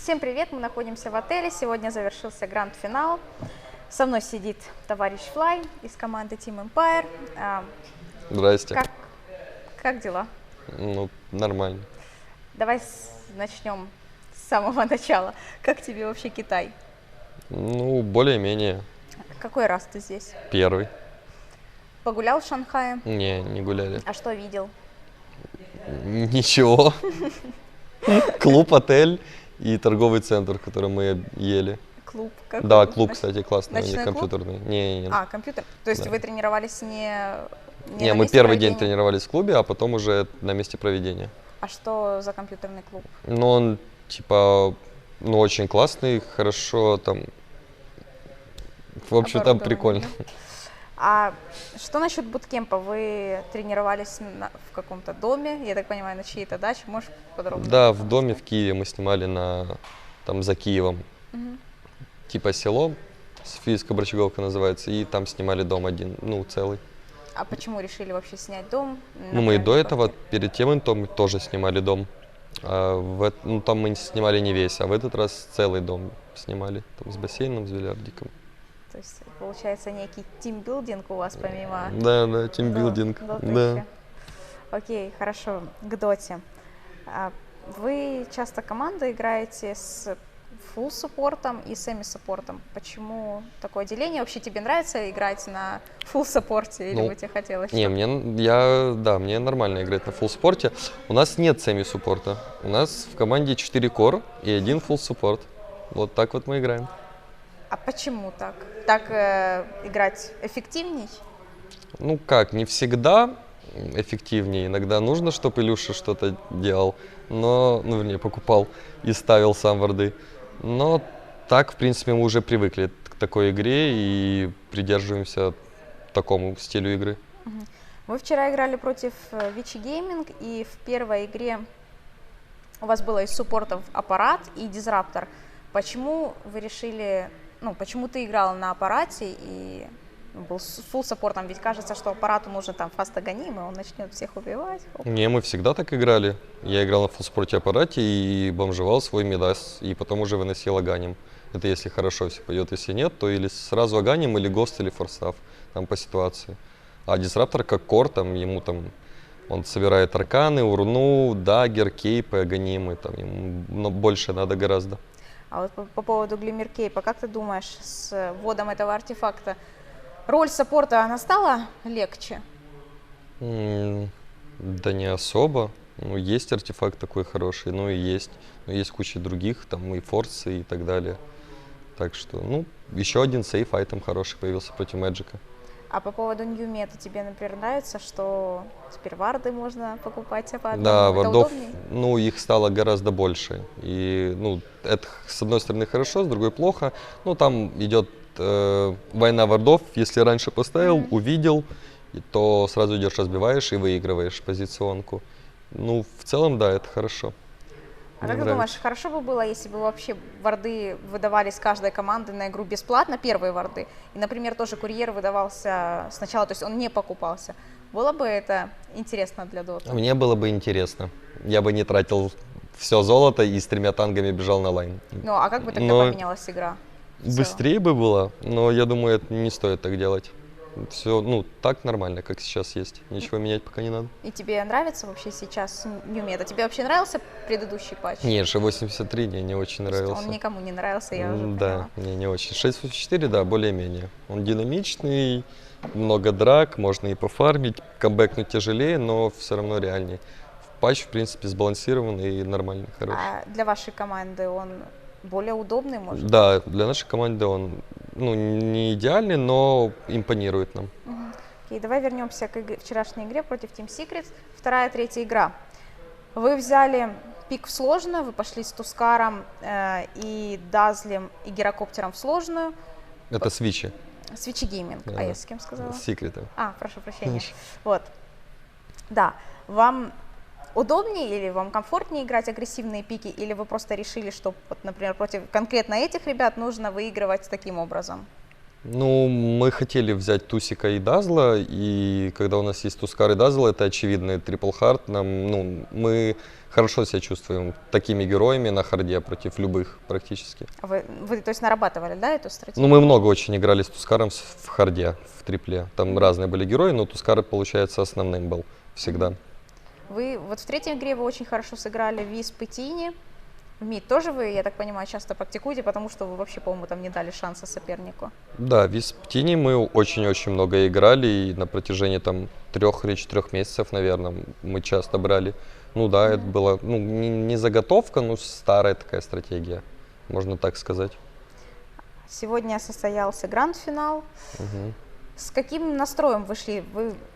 Всем привет, мы находимся в отеле, сегодня завершился гранд-финал. Со мной сидит товарищ Флай из команды Team Empire. Здрасте. Как дела? Ну, нормально. Давай начнем с самого начала. Как тебе вообще Китай? Ну, более-менее. Какой раз ты здесь? Первый. Погулял в Шанхае? Не гуляли. А что видел? Ничего. Клуб, отель и торговый центр, в котором мы ели. Клуб? Какой? Да, клуб, кстати, классный, Ночной не клуб? компьютерный. Не. А, компьютер. То есть Да. вы тренировались не Не, на мы месте первый день проведения? тренировались в клубе, а потом уже на месте проведения. А что за компьютерный клуб? Но он, типа, ну, очень классный, хорошо там. В общем, там Оборудование, прикольно. да? А что насчет буткемпа? Вы тренировались в каком-то доме, я так понимаю, на чьей-то даче? Можешь подробнее? Да, в доме в Киеве мы снимали там за Киевом. Мгм. Типа село, Софийская Борчаговка называется, и там снимали дом один, ну, целый. А почему решили вообще снять дом? Ну, мы и до Например, этого, перед тем интом, мы тоже снимали дом. Ну, там мы снимали не весь, а в этот раз целый дом снимали, там, с бассейном, с бильярдиком. То есть, получается, некий тимбилдинг у вас помимо Да, тимбилдинг, доты да. еще. Окей, хорошо, к доте. Вы часто команда играете с full саппортом и semi саппортом. Почему такое деление? Вообще тебе нравится играть на full саппорте или Ну, бы тебе хотелось? Не, мне нормально играть на фулл-спорте. У нас нет семи-суппорта. У нас в команде 4 кор и один фулл-суппорт. Вот так вот мы играем. А почему так? Так играть эффективней? Ну как, не всегда эффективнее. Иногда нужно, чтобы Илюша что-то делал, ну, вернее, покупал и ставил сам варды. Но так, в принципе, мы уже привыкли к такой игре и придерживаемся такому стилю игры. Вы вчера играли против Вичи Гейминг, и в первой игре у вас было из суппортов аппарат и дизраптор. Почему вы решили, почему ты играл на аппарате и был с фулл саппортом? Ведь кажется, что аппарату нужно там фастогоним, и он начнет всех убивать. Не, мы всегда так играли. Я играл на фулл-спорте аппарате и бомжевал свой мидас, и потом уже выносил аганим. Это если хорошо все пойдет, если нет, то или сразу аганим, или гост, или форстав, там по ситуации. А дисраптор как кор, он собирает арканы, урну, даггер, кейпы, аганимы, там ему больше надо гораздо. А вот по поводу Глиммер Кейпа, как ты думаешь, с вводом этого артефакта роль саппорта, она стала легче? Да не особо. Ну, есть артефакт такой хороший, ну и есть. Но есть куча других, там и форсы и так далее. Так что, еще один сейф айтем хороший появился против Мэджика. А по поводу New Meta, тебе, например, нравится, что теперь варды можно покупать по одному? Да, Это вардов, удобнее? их стало гораздо больше. И, это с одной стороны хорошо, с другой плохо. Там идет война вардов. Если раньше поставил, увидел, то сразу идешь, разбиваешь и выигрываешь позиционку. В целом, да, это хорошо. А Мне как ты нравится. думаешь, хорошо бы было, если бы вообще варды выдавались каждой команды на игру бесплатно, первые варды, и, например, тоже курьер выдавался сначала, то есть он не покупался? Было бы это интересно для доты? Мне было бы интересно. Я бы не тратил все золото и с 3 тангами бежал на лайн. Ну, а как бы тогда Но поменялась игра? в целом? Быстрее бы было, но я думаю, это не стоит так делать. Все, так нормально, как сейчас есть. Ничего менять пока не надо. И тебе нравится вообще сейчас New Meta? Тебе вообще нравился предыдущий патч? Нет, G83 мне не очень То есть нравился. он никому не нравился, я уже поняла. Да, мне не очень. 684, да, более-менее. Он динамичный, много драк, можно и пофармить, камбэкнуть тяжелее, но все равно реальней. Патч, в принципе, сбалансированный и нормальный, хороший. А для вашей команды он более удобный, может? Да, для нашей команды он не идеальный, но импонирует нам. Окей, давай вернемся к вчерашней игре против Team Secrets. Вторая, третья игра. Вы взяли пик в сложную, вы пошли с Тускаром и Дазлем и Гирокоптером в сложную. Это свичи. Свичи Гейминг, Да. а я с кем сказала? С секретом. Прошу прощения. Вот. Да, вам удобнее или вам комфортнее играть агрессивные пики, или вы просто решили, что, вот, например, против конкретно этих ребят нужно выигрывать таким образом? Ну, мы хотели взять Тусика и Дазла, и когда у нас есть Тускар и Дазл, это очевидный трипл хард. Мы хорошо себя чувствуем такими героями на харде против любых практически. А вы, то есть, нарабатывали, да, эту Ну, стратегию? мы много очень играли с Тускаром в харде, в трипле. Там разные были герои, но Тускар, получается, основным был всегда. Вы вот в третьей игре вы очень хорошо сыграли Висп и Тини. В мид тоже вы, я так понимаю, часто практикуете, потому что вы вообще, по-моему, там не дали шанса сопернику. Да, в Тини мы очень-очень много играли, и на протяжении там 3 месяцев, наверное, мы часто брали. Ну да, это была не заготовка, но старая такая стратегия, можно так сказать. Сегодня состоялся гранд-финал. Мгм. С каким настроем вы шли?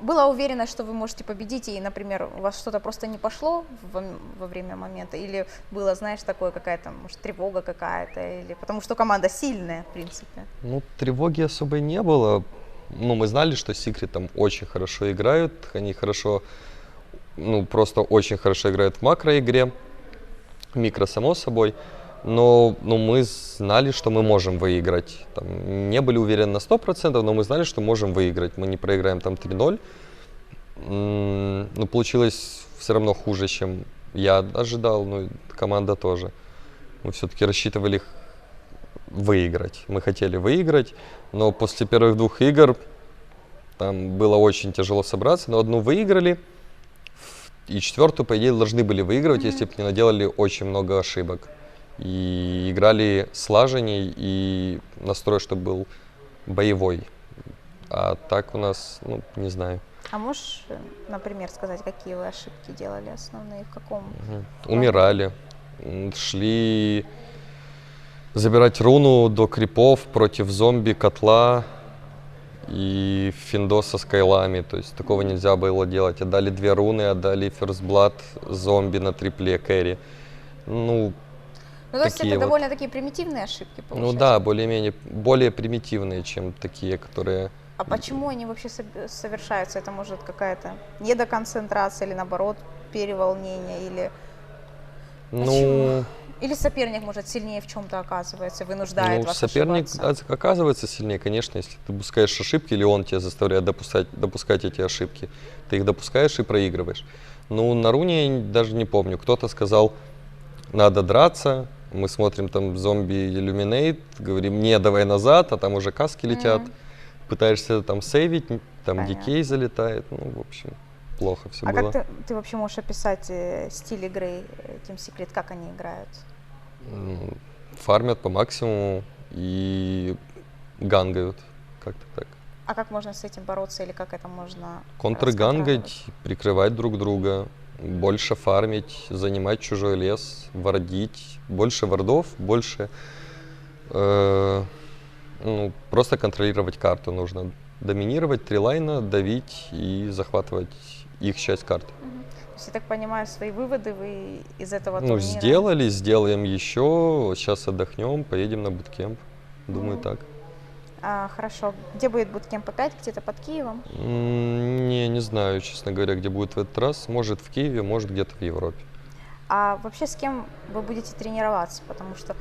Была уверенность, что вы можете победить, и, например, у вас что-то просто не пошло во время момента? Или было, знаешь, такое какая-то, может, тревога какая-то? Или потому что команда сильная, в принципе. Ну, тревоги особой не было. Ну, мы знали, что Secret там очень хорошо играют, они хорошо, просто очень хорошо играют в макроигре, микро, само собой. Но мы знали, что мы можем выиграть. Там, не были уверены на 100%, но мы знали, что можем выиграть. Мы не проиграем там 3-0. Но получилось все равно хуже, чем я ожидал, ну и команда тоже. Мы все-таки рассчитывали выиграть. Мы хотели выиграть, но после первых 2 игр там было очень тяжело собраться. Но одну выиграли, и 4-ю, по идее, должны были выигрывать, если бы не наделали очень много ошибок. И играли слаженней, и настрой, чтобы был боевой. А так у нас, не знаю. А можешь, например, сказать, какие вы ошибки делали основные, в каком? Умирали, шли забирать руну до крипов против зомби, котла и финдоса с кайлами. То есть такого нельзя было делать. Отдали 2 руны, отдали First Blood зомби на трипле кэрри. Ну, то есть это вот. довольно-таки примитивные ошибки, получается? Ну да, более примитивные, чем такие, которые... А почему они вообще совершаются? Это может какая-то недоконцентрация или, наоборот, переволнение? Или почему? Или соперник, может, сильнее в чем-то оказывается, вынуждает вас соперник ошибаться? оказывается сильнее, конечно, если ты допускаешь ошибки, или он тебя заставляет допускать эти ошибки. Ты их допускаешь и проигрываешь. На руне я даже не помню. Кто-то сказал, надо драться. Мы смотрим там зомби Illuminate, говорим, не, давай назад, а там уже каски летят. Пытаешься там сейвить, там дикей залетает. В общем, плохо все было. А как ты вообще можешь описать стиль игры Team Secret, как они играют? Фармят по максимуму и гангают, как-то так. А как можно с этим бороться или как это можно контргангать, прикрывать друг друга, больше фармить, занимать чужой лес, вардить, больше вардов, больше просто контролировать карту нужно. Доминировать 3 лайна, давить и захватывать их часть карты. То есть, я так понимаю, свои выводы вы из этого турнира... сделаем еще, сейчас отдохнем, поедем на буткемп. Думаю, так. Хорошо. Где будет буткемп опять? Где-то под Киевом? Не знаю, честно говоря, где будет в этот раз. Может в Киеве, может где-то в Европе. А вообще с кем вы будете тренироваться? Потому что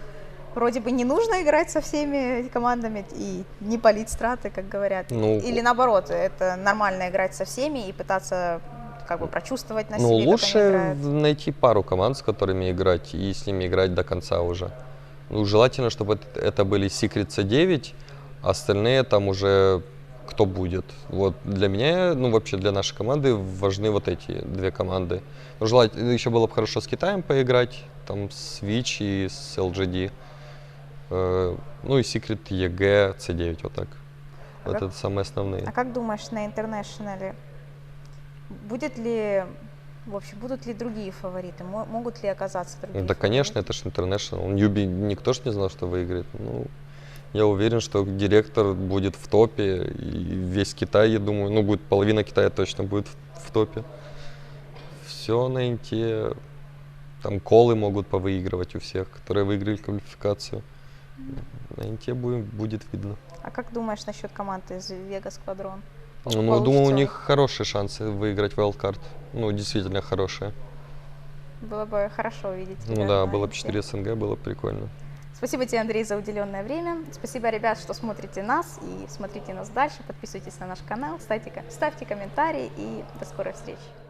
вроде бы не нужно играть со всеми командами и не палить страты, как говорят. Или наоборот, это нормально играть со всеми и пытаться как бы прочувствовать на себе, лучше как они играют. найти пару команд, с которыми играть, и с ними играть до конца уже. Желательно, чтобы это были Secret C9, остальные там уже кто будет. Вот для меня, вообще для нашей команды важны вот эти 2 команды. Желательно еще было бы хорошо с Китаем поиграть, там с Switch и с LGD. И Secret EG C9, вот так. Это самые основные. А как думаешь, на интернешнале будут ли другие фавориты? Могут ли оказаться другие фавориты? Да, конечно, это же International. Ньюби никто ж не знал, что выиграет. Я уверен, что директор будет в топе, и весь Китай, я думаю, будет половина Китая точно будет в топе. Все на инте. Там колы могут повыигрывать у всех, которые выиграли квалификацию. На инте будет видно. А как думаешь насчет команды из Vega Squadron? Думаю, у них хорошие шансы выиграть Wildcard. Действительно хорошие. Было бы хорошо увидеть тебя да, на было бы инте. 4 СНГ, было бы прикольно. Спасибо тебе, Андрей, за уделенное время. Спасибо, ребят, что смотрите нас и смотрите нас дальше. Подписывайтесь на наш канал, ставьте комментарии и до скорой встречи.